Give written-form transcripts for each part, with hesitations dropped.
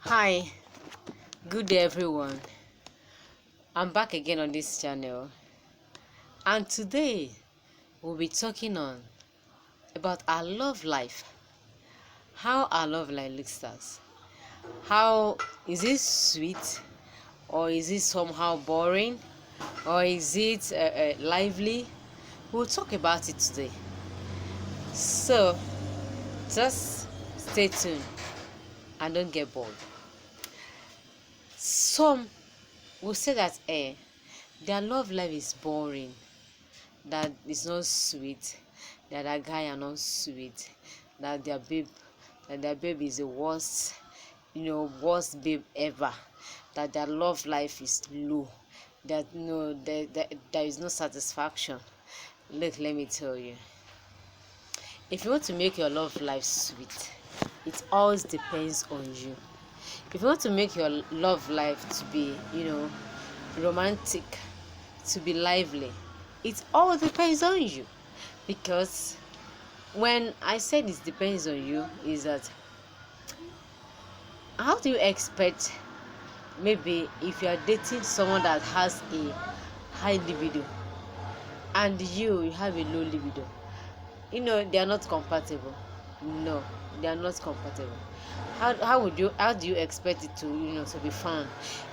Hi, good day everyone. I'm back again on this channel, and today we'll be talking on about our love life. How our love life looks like. How is it sweet, or is it somehow boring, or is it lively? We'll talk about it today. So just stay tuned and don't get bored. Some will say that their love life is boring, that is not sweet, that guy are not sweet, that their babe is the worst, worst babe ever, that their love life is low, that there is no satisfaction. Look, let me tell you, if you want to make your love life sweet, it always depends on you. If you want to make your love life to be, romantic, to be lively, it all depends on you. Because when I said it depends on you, is that how do you expect, maybe if you are dating someone that has a high libido and you have a low libido, they are not compatible. No, they are not compatible. How do you expect it to, to be fun?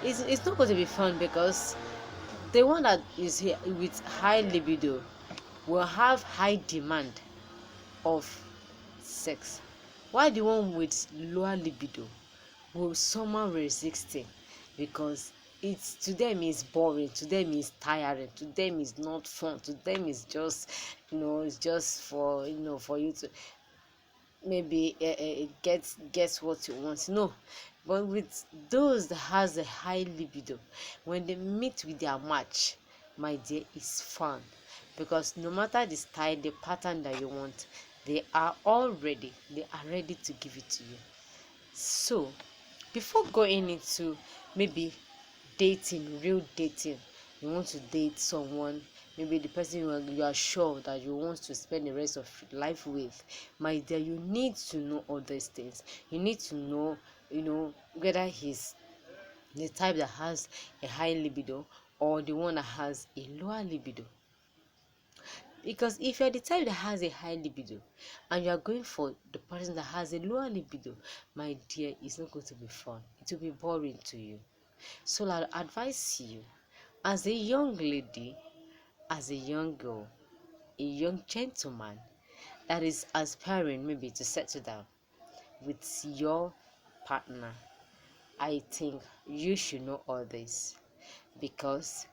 It's not going to be fun, because the one that is here with high libido will have high demand of sex, while the one with lower libido will somehow resist it, because it's, to them is boring, to them is tiring, to them is not fun, to them is just, it's just for, for you to maybe get what you want. No, but with those that has a high libido, when they meet with their match, my dear, is fun, because no matter the style, the pattern that you want, they are ready to give it to you. So before going into maybe dating, real dating, you want to date someone, maybe the person you are sure that you want to spend the rest of life with, my dear, you need to know all these things. You need to know, whether he's the type that has a high libido or the one that has a lower libido. Because if you're the type that has a high libido and you are going for the person that has a lower libido, my dear, it's not going to be fun. It will be boring to you. So I'll advise you, as a young lady, as a young girl, a young gentleman that is aspiring maybe to settle down with your partner, I think you should know all this. Because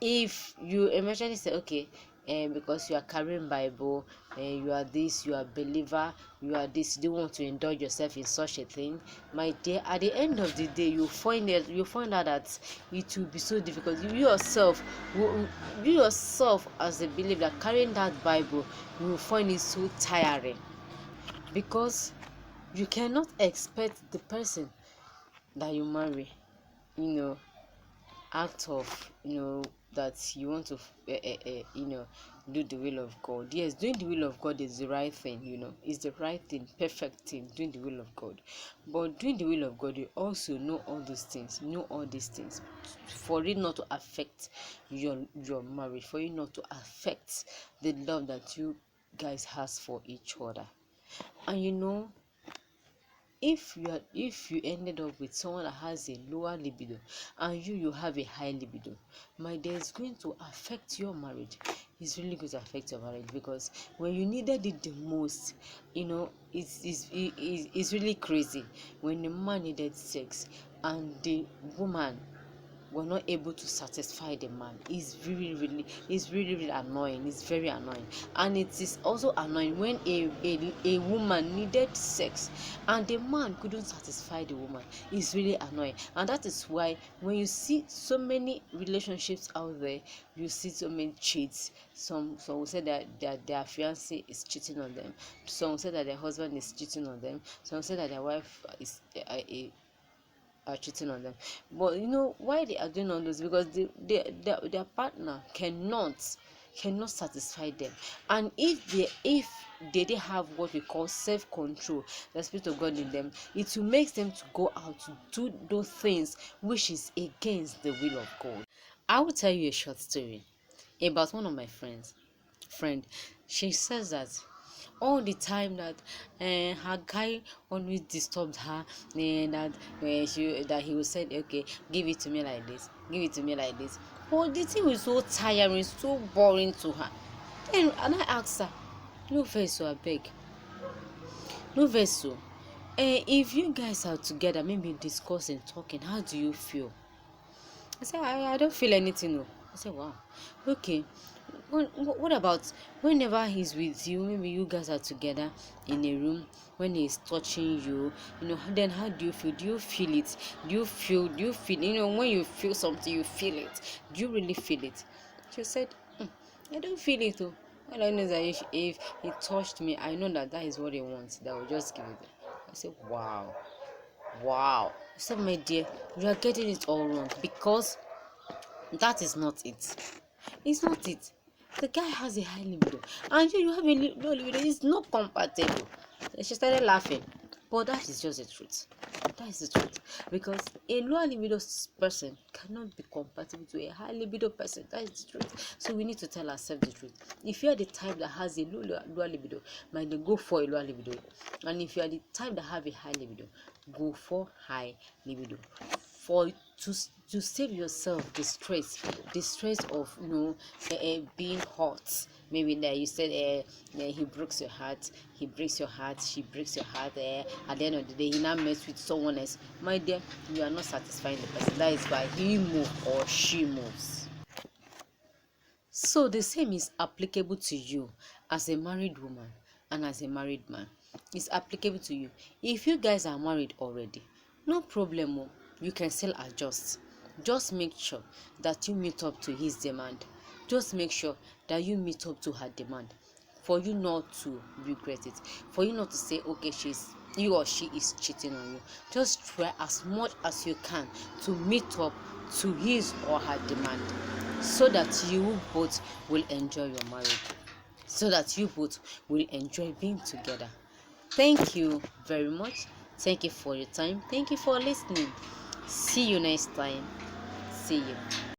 if you eventually say, okay, because you are carrying Bible, and you are this, you are believer, you are this, you don't want to indulge yourself in such a thing, my dear, at the end of the day, you find out that it will be so difficult. You yourself as a believer carrying that Bible, you will find it so tiring, because you cannot expect the person that you marry, you know act of, that you want to do the will of God. Yes, doing the will of God is the right thing, is the right thing, perfect thing, doing the will of God. But doing the will of God, you also know all these things, for it not to affect your marriage, for it not to affect the love that you guys has for each other. And if you ended up with someone that has a lower libido and you have a high libido, my dear, it's going to affect your marriage. It's really going to affect your marriage, because when you needed it the most, it's really crazy when the man needed sex and the woman were not able to satisfy the man. It's really annoying. It's very annoying. And it is also annoying when a woman needed sex and the man couldn't satisfy the woman. It's really annoying. And that is why when you see so many relationships out there, you see so many cheats. Some will say that their fiance is cheating on them, some will say that their husband is cheating on them, some will say that their wife is are cheating on them. But why they are doing all this? Because their partner cannot cannot satisfy them. And if they didn't have what we call self-control, the Spirit of God in them, it will make them to go out to do those things which is against the will of God. I will tell you a short story about one of my friend. She says that all the time that her guy always disturbed her, and that he would say, okay, give it to me like this, give it to me like this. But the thing was so tiring, so boring to her. And I asked her, no vex o abeg, no vex o, if you guys are together, maybe discussing, talking, how do you feel? I said, I don't feel anything. No. I said, wow, okay. What about whenever he's with you, maybe you guys are together in a room, when he's touching you, then how do you feel? Do you feel it? Do you feel, when you feel something, you feel it? Do you really feel it? She said, I don't feel it. Oh. All I know is that if he touched me, I know that is what he wants. That will just give it. I said, wow. Wow. I said, my dear, you are getting it all wrong, because that is not it. It's not it. The guy has a high libido, and you have a low libido. It's not compatible. She started laughing, but that is just the truth. That is the truth, because a low libido person cannot be compatible to a high libido person. That is the truth. So we need to tell ourselves the truth. If you are the type that has a low libido, might go for a low libido, and if you are the type that have a high libido, go for high libido. For to save yourself the stress of being hot. Maybe that you said he breaks your heart, he breaks your heart, she breaks your heart. At the end of the day, he now mess with someone else. My dear, you are not satisfying the person. That is why he moves or she moves. So the same is applicable to you as a married woman and as a married man. It's applicable to you. If you guys are married already, no problem. You can still adjust. Just make sure that you meet up to his demand. Just make sure that you meet up to her demand. For you not to regret it. For you not to say, okay, you or she is cheating on you. Just try as much as you can to meet up to his or her demand, so that you both will enjoy your marriage, so that you both will enjoy being together. Thank you very much. Thank you for your time. Thank you for listening. See you next time. See you.